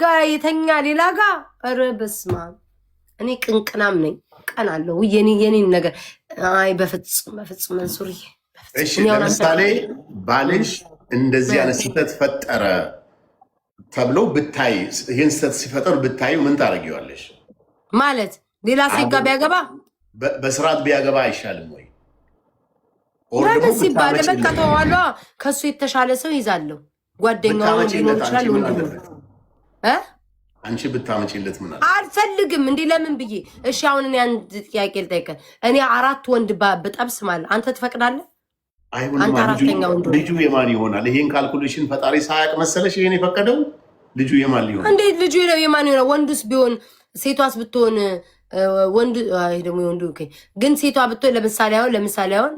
ጋር የተኛ ሌላ ጋር ኧረ በስመ አብ እኔ ቅንቅናም ነኝ ቀናለሁ የኔን ነገር አይ በፍጹም መንሱሪ እሺ ለምሳሌ ባልሽ እንደዚህ አይነት ስህተት ፈጠረ ተብሎ ብታይ ይሄን ስህተት ሲፈጠር ብታይ ምን ታደርጊዋለሽ ማለት ሌላ ሴት ጋር ቢያገባ በስርዓት ቢያገባ አይሻልም ወይ ለምን ሲባል በቃ ተዋሏ ከሱ የተሻለ ሰው ይዛለሁ ጓደኛው ሊኖር ይችላል ወንድሙ አንቺ ብታመጪለት ምን አለ አልፈልግም እንዴ ለምን ብዬ እሺ አሁን እኔ አንድ ጥያቄ ልጠይቅህ እኔ 4 ወንድ በጠብስ ማለት አንተ ትፈቅዳለህ አይሁን ልጁ የማን ይሆናል ይሄን ካልኩሌሽን ፈጣሪ ሳያቅ መሰለሽ ይሄን የፈቀደው ልጁ የማን ሊሆን እንዴ ልጁ የማን ይሆናል ወንዱስ ቢሆን ሴቷስ ብትሆን ወንዱ አይ ደግሞ ወንዱ ኦኬ ግን ሴቷ ብትሆን ለምሳሌ አሁን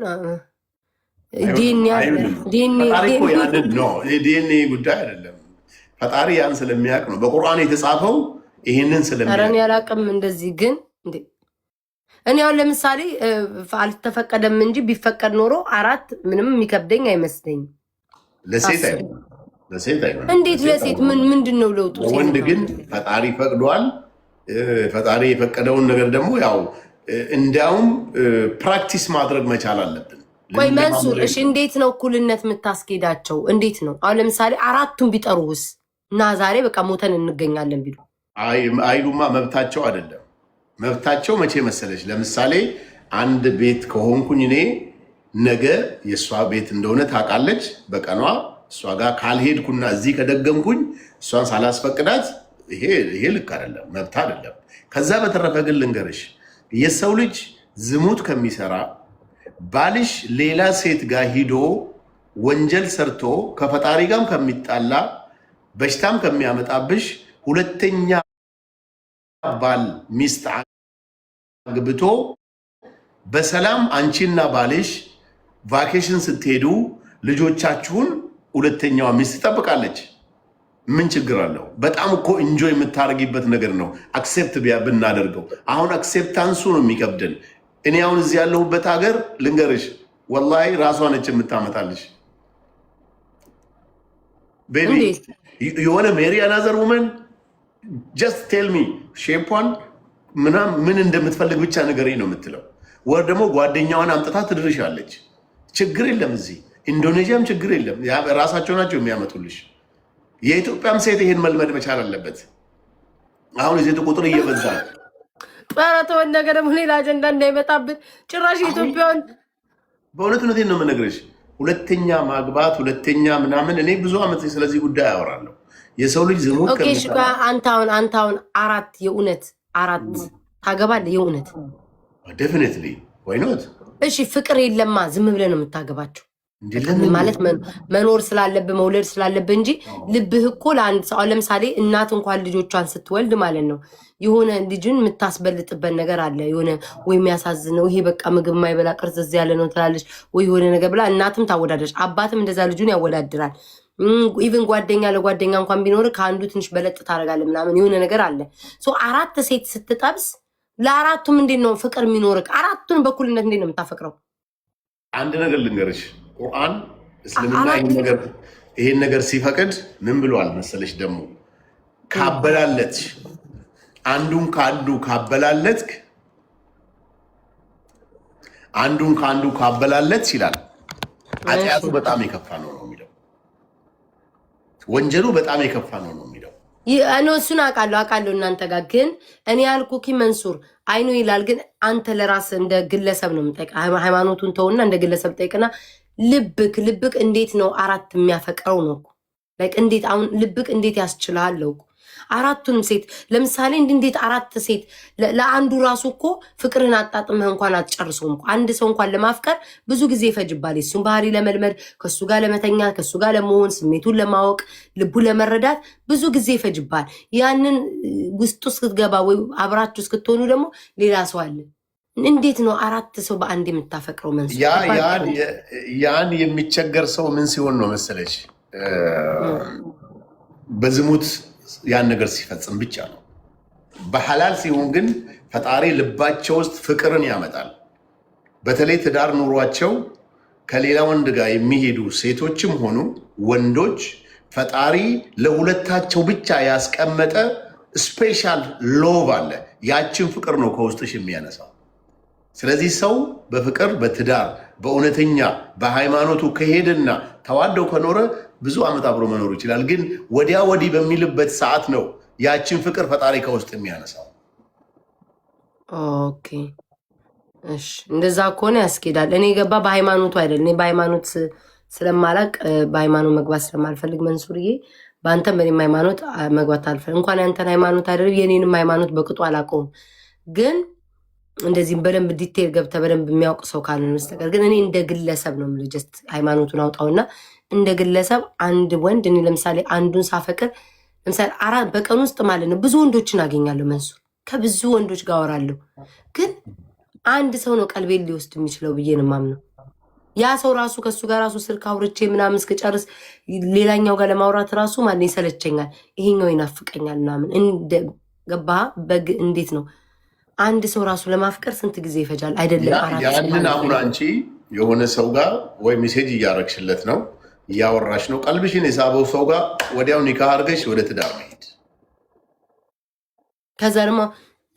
ዲኤንኤ ጉዳይ አይደለም ፈጣሪ ያን ስለሚያውቅ ነው በቁርአን የተጻፈው ይሄንን ስለሚያውቅ እኔ አላውቅም እንደዚህ ግን እንዴ እኔ አሁን ለምሳሌ አልተፈቀደም እንጂ ቢፈቀድ ኖሮ 4 ምንም የሚከብደኝ አይመስለኝም ለሴት አይሆንም እንዴት ለሴት ምንድነው ለውጡ ወንድ ግን ፈጣሪ ፈቅዷል ፈጣሪ የፈቀደውን ነገር ደግሞ ያው እንዲያውም ፕራክቲስ ማድረግ መቻል አለብን ቆይ መንሱር እሺ እንዴት ነው እኩልነት የምታስኬዳቸው እንዴት ነው አሁን ለምሳሌ 4ቱን ቢጠሩስ እና ዛሬ በቃ ሞተን እንገኛለን ቢሉ አይሉማ መብታቸው አይደለም መብታቸው መቼ መሰለሽ ለምሳሌ አንድ ቤት ከሆንኩኝ እኔ ነገ የሷ ቤት እንደሆነ ታውቃለች በቀኗ እሷ ጋር ካልሄድኩና እዚህ ከደገምኩኝ እሷን ሳላስፈቅዳት ይሄ ልክ አይደለም መብት አይደለም ከዛ በተረፈ ግን ልንገርሽ የሰው ልጅ ዝሙት ከሚሰራ ባልሽ ሌላ ሴት ጋር ሂዶ ወንጀል ሰርቶ ከፈጣሪ ጋርም ከሚጣላ በሽታም ከሚያመጣብሽ ሁለተኛ ባል ሚስት አግብቶ በሰላም አንቺና ባልሽ ቫኬሽን ስትሄዱ ልጆቻችሁን ሁለተኛዋ ሚስት ትጠብቃለች ምን ችግር አለው በጣም እኮ ኢንጆይ የምታረጊበት ነገር ነው አክሴፕት ብናደርገው አሁን አክሴፕታንሱ ነው የሚከብደን እኔ አሁን እዚህ ያለሁበት ሀገር ልንገርሽ ወላሂ ራሷ ነች የምታመጣልሽ ቤቢ የሆነ ሜሪ አናዘር ውመን ጀስት ቴል ሚ ሼፓን ምን እንደምትፈልግ ብቻ ንገረኝ ነው የምትለው ወር ደግሞ ጓደኛዋን አምጥታ ትድርሻለች ችግር የለም እዚህ ኢንዶኔዥያም ችግር የለም ራሳቸው ናቸው የሚያመጡልሽ የኢትዮጵያም ሴት ይሄን መልመድ መቻል አለበት አሁን የሴት ቁጥር እየበዛ ጣራተው ነገር ደግሞ ሌላ አጀንዳ እንዳይመጣብን ጭራሽ ኢትዮጵያን በእውነት ነው የምነግርሽ ሁለተኛ ማግባት ሁለተኛ ምናምን እኔ ብዙ አመት ስለዚህ ጉዳይ አወራለሁ የሰው ልጅ ዝሙት አንተ አሁን 4 የእውነት 4 ታገባለህ የእውነት ዴፊኒትሊ ዋይ ኖት እሺ ፍቅር የለማ ዝም ብለህ ነው የምታገባቸው ማለት መኖር ስላለብህ መውለድ ስላለብህ እንጂ ልብህ እኮ ለአንድ ሰው ለምሳሌ እናት እንኳን ልጆቿን ስትወልድ ማለት ነው የሆነ ልጅን የምታስበልጥበት ነገር አለ የሆነ ወይ የሚያሳዝነው ይሄ በቃ ምግብ የማይበላ ቅርጽ ያለ ነው ትላለች ወይ የሆነ ነገር ብላ እናትም ታወዳደረች አባትም እንደዛ ልጁን ያወዳድራል ኢቭን ጓደኛ ለጓደኛ እንኳን ቢኖር ከአንዱ ትንሽ በለጥ ታደርጋለህ ምናምን የሆነ ነገር አለ 4 ሴት ስትጠብስ ለአራቱም እንዴት ነው ፍቅር የሚኖርክ 4ቱን በኩልነት እንዴት ነው የምታፈቅረው አንድ ነገር ልንገርሽ ቁርአን እስልምና ይሄን ነገር ሲፈቅድ ምን ብሏል መሰለሽ ደግሞ ካበላለትሽ አንዱን ከአንዱ ካበላለትሽ ይላል ኃጢአቱ በጣም የከፋ ነው የሚለው ወንጀሉ በጣም የከፋ ነው የሚለው እኔ እሱን አውቃለሁ እናንተ ጋር ግን እኔ ያልኩህ መንሱር አይኑ ይላል ግን አንተ ለራስ እንደ ግለሰብ ነው የምጠይቅ ሃይማኖቱን ተውና እንደ ግለሰብ ጠይቅና ልብክ እንዴት ነው 4 የሚያፈቅረው ነው ላይክ እንዴት አሁን ልብክ እንዴት ያስችላል ነው 4ቱንም ሴት ለምሳሌ እንዴት 4 ሴት ለአንዱ ራሱ እኮ ፍቅርን አጣጥመህ እንኳን አትጨርሰውም አንድ ሰው እንኳን ለማፍቀር ብዙ ጊዜ ይፈጅባል እሱን ባህሪ ለመልመድ ከሱ ጋር ለመተኛ ከሱ ጋር ለመሆን ስሜቱን ለማወቅ ልቡ ለመረዳት ብዙ ጊዜ ይፈጅባል ያንን ውስጡ እስክትገባ ወይ አብራችሁ እስክትሆኑ ደግሞ ሌላ ሰው አለ እንዴት ነው 4 ሰው በአንድ የምታፈቅረው መንሱ ያን የሚቸገር ሰው ምን ሲሆን ነው መሰለሽ በዝሙት ያን ነገር ሲፈጽም ብቻ ነው በሐላል ሲሆን ግን ፈጣሪ ልባቸው ውስጥ ፍቅርን ያመጣል በተለይ ትዳር ኑሯቸው ከሌላ ወንድ ጋር የሚሄዱ ሴቶችም ሆኑ ወንዶች ፈጣሪ ለሁለታቸው ብቻ ያስቀመጠ ስፔሻል ሎቭ አለ። ያችን ፍቅር ነው ከውስጥሽ የሚያነሳው። ስለዚህ ሰው በፍቅር በትዳር በእውነተኛ በሃይማኖቱ ከሄደና ተዋደው ከኖረ ብዙ ዓመት አብሮ መኖር ይችላል። ግን ወዲያ ወዲህ በሚልበት ሰዓት ነው ያችን ፍቅር ፈጣሪ ከውስጥ የሚያነሳው። ኦኬ እሺ፣ እንደዛ ከሆነ ያስኬዳል። እኔ ገባ በሃይማኖቱ አይደል። እኔ በሃይማኖት ስለማላቅ በሃይማኖት መግባት ስለማልፈልግ መንሱርዬ፣ በአንተም በኔም ሃይማኖት መግባት አልፈልግ። እንኳን ያንተን ሃይማኖት አይደለም የኔንም ሃይማኖት በቅጡ አላውቀውም። ግን እንደዚህም በደንብ ዲቴል ገብተ በደንብ የሚያውቅ ሰው ካልሆነ በስተቀር ግን እኔ እንደ ግለሰብ ነው የምልህ። ጀስት ሃይማኖቱን አውጣውና እንደ ግለሰብ አንድ ወንድ እኔ ለምሳሌ አንዱን ሳፈቅር ለምሳሌ በቀን ውስጥ ማለት ነው ብዙ ወንዶችን አገኛለሁ መንሱር፣ ከብዙ ወንዶች ጋር አወራለሁ። ግን አንድ ሰው ነው ቀልቤን ሊወስድ የሚችለው ብዬ ነው የማምነው። ያ ሰው ራሱ ከሱ ጋር ራሱ ስልክ አውርቼ ምናምን እስከጨርስ ሌላኛው ጋር ለማውራት ራሱ ማለት ይሰለቸኛል፣ ይሄኛው ይናፍቀኛል ምናምን። ገባህ? በግ እንዴት ነው አንድ ሰው ራሱ ለማፍቀር ስንት ጊዜ ይፈጃል? አይደለም ያንን አሁን አንቺ የሆነ ሰው ጋር ወይ ሜሴጅ እያረግሽለት ነው እያወራሽ ነው፣ ቀልብሽን የሳበው ሰው ጋር ወዲያው ኒካ አድርገሽ ወደ ትዳር መሄድ።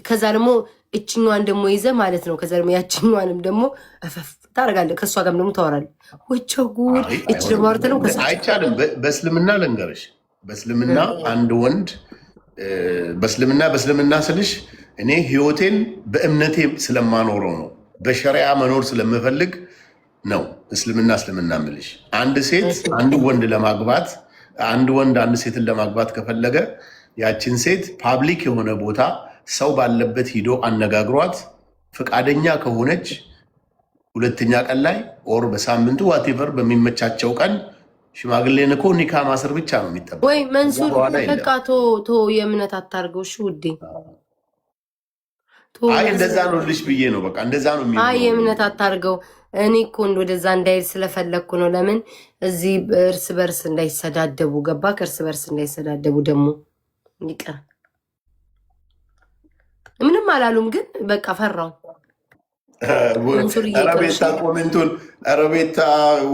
ከዛ ደግሞ እችኛዋን ደግሞ ይዘ ማለት ነው። ከዛ ደግሞ ያችኛዋንም ደግሞ እፈፍ ታደርጋለህ። ከእሷ ጋርም ደግሞ ታወራለህ። ወቸው ጉድ! እች ደግሞ አውርተ ነው አይቻልም። በእስልምና ልንገርሽ፣ በእስልምና አንድ ወንድ በእስልምና ስልሽ እኔ ህይወቴን በእምነቴ ስለማኖረው ነው፣ በሸሪያ መኖር ስለምፈልግ ነው እስልምና ምልሽ። አንድ ሴት አንድ ወንድ ለማግባት አንድ ወንድ አንድ ሴትን ለማግባት ከፈለገ ያችን ሴት ፓብሊክ የሆነ ቦታ ሰው ባለበት ሂዶ አነጋግሯት ፈቃደኛ ከሆነች ሁለተኛ ቀን ላይ ኦር በሳምንቱ ዋቴቨር በሚመቻቸው ቀን ሽማግሌን እኮ ኒካ ማሰር ብቻ ነው የሚጠበቅ። ወይ መንሱር በቃ ቶ የእምነት አታርገው። እሺ ውዴ፣ አይ እንደዛ ነው ልሽ ብዬ ነው። በቃ እንደዛ ነው የሚሆነው። አይ የእምነት አታርገው። እኔ እኮ ወደዛ እንዳይል ስለፈለግኩ ነው። ለምን እዚህ እርስ በርስ እንዳይሰዳደቡ ገባ። ከእርስ በርስ እንዳይሰዳደቡ ደግሞ ይቀር። ምንም አላሉም፣ ግን በቃ ፈራው። ረቤታ ኮሜንቱን ረቤታ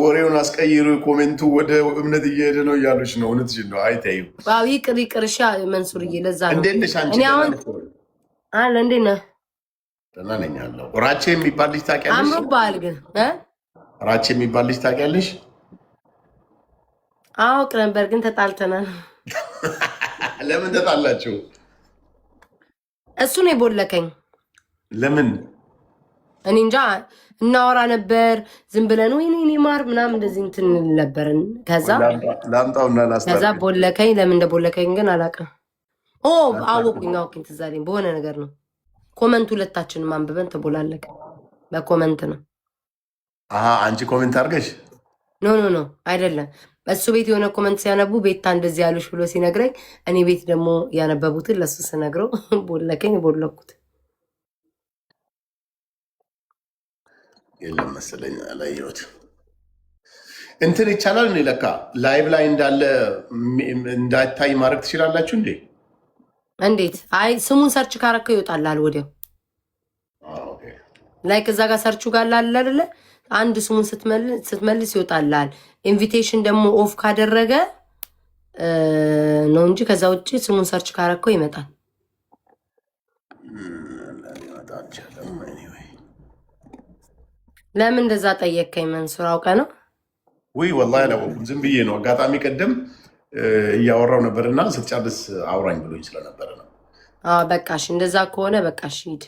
ወሬውን አስቀይሩ፣ ኮሜንቱ ወደ እምነት እየሄደ ነው እያሉች ነው። እውነትሽን ነው። አይታዩ ይቅር ይቅር። እሺ መንሱርዬ፣ ለዛ ነው። እንዴት ነሽ አንቺ? አለ እንዴት ነህ? ደህና ነኝ አለው። ራቼ የሚባል ልጅ ታውቂያለሽ? አምሮብሃል ግን ራቼ የሚባል ልጅ ታውቂያለሽ? አውቅ ነበር ግን ተጣልተናል። ለምን ተጣላችሁ? እሱ ነው የቦለከኝ። ለምን? እኔ እንጃ። እናወራ ነበር ዝም ብለን ወይኔ ማር ምናምን እንደዚህ እንትን ነበርን። ከዛ ቦለከኝ። ለምን እንደቦለከኝ ግን አላውቅም። አወኩኝ። ትዝ አለኝ። በሆነ ነገር ነው። ኮመንት ሁለታችንም አንብበን ተቦላለቀ። በኮመንት ነው። አንቺ ኮሜንት አድርገሽ? ኖ አይደለም። እሱ ቤት የሆነ ኮመንት ሲያነቡ ቤታ እንደዚህ ያሉሽ ብሎ ሲነግረኝ እኔ ቤት ደግሞ ያነበቡትን ለሱ ስነግረው ቦለከኝ። ቦለኩት የለም መሰለኝ አላየሁት። እንትን ይቻላል እንዴ? ለካ ላይቭ ላይ እንዳለ እንዳይታይ ማድረግ ትችላላችሁ እንዴ? እንዴት? አይ ስሙን ሰርች ካረከው ይወጣላል ወዲያው። ላይክ እዛ ጋር ሰርቹ ጋር ላለ አይደለ? አንድ ስሙን ስትመልስ ይወጣላል። ኢንቪቴሽን ደግሞ ኦፍ ካደረገ ነው እንጂ ከዛ ውጭ ስሙን ሰርች ካረከው ይመጣል። ለምን እንደዛ ጠየቀኝ መንሱር? አውቀ ነው ወይ? ወላሂ አላወኩም። ዝም ብዬ ነው። አጋጣሚ ቀደም እያወራው ነበርና ስትጨርስ አውራኝ ብሎኝ ስለነበረ ነው። በቃሽ፣ እንደዛ ከሆነ በቃሽ፣ ሂድ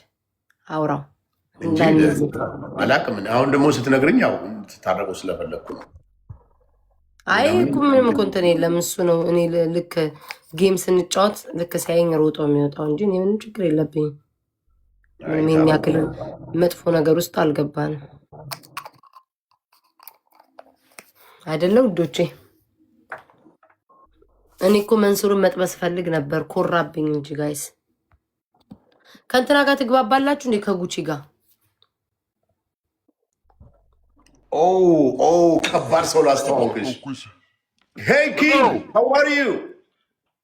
አውራው። አላቅም። አሁን ደግሞ ስትነግርኝ ያው ትታረቁ ስለፈለግኩ ነው። አይ እኮ ምንም እኮ እንትን የለም። እሱ ነው እኔ ልክ ጌም ስንጫወት ልክ ሲያየኝ ሮጦ የሚወጣው እንጂ እኔ ምንም ችግር የለብኝም። ምንም ይሄን ያክል መጥፎ ነገር ውስጥ አልገባንም አይደለም ውዶቼ። እኔ እኮ መንሱርን መጥበስ ፈልግ ነበር፣ ኮራብኝ እንጂ ጋይስ። ከእንትና ጋር ትግባባላችሁ እንዴ? ከጉቺ ጋር ከባድ ሰው ላስተዋውቅሽ። ሄይ ኪንግ፣ ሃው አር ዩ?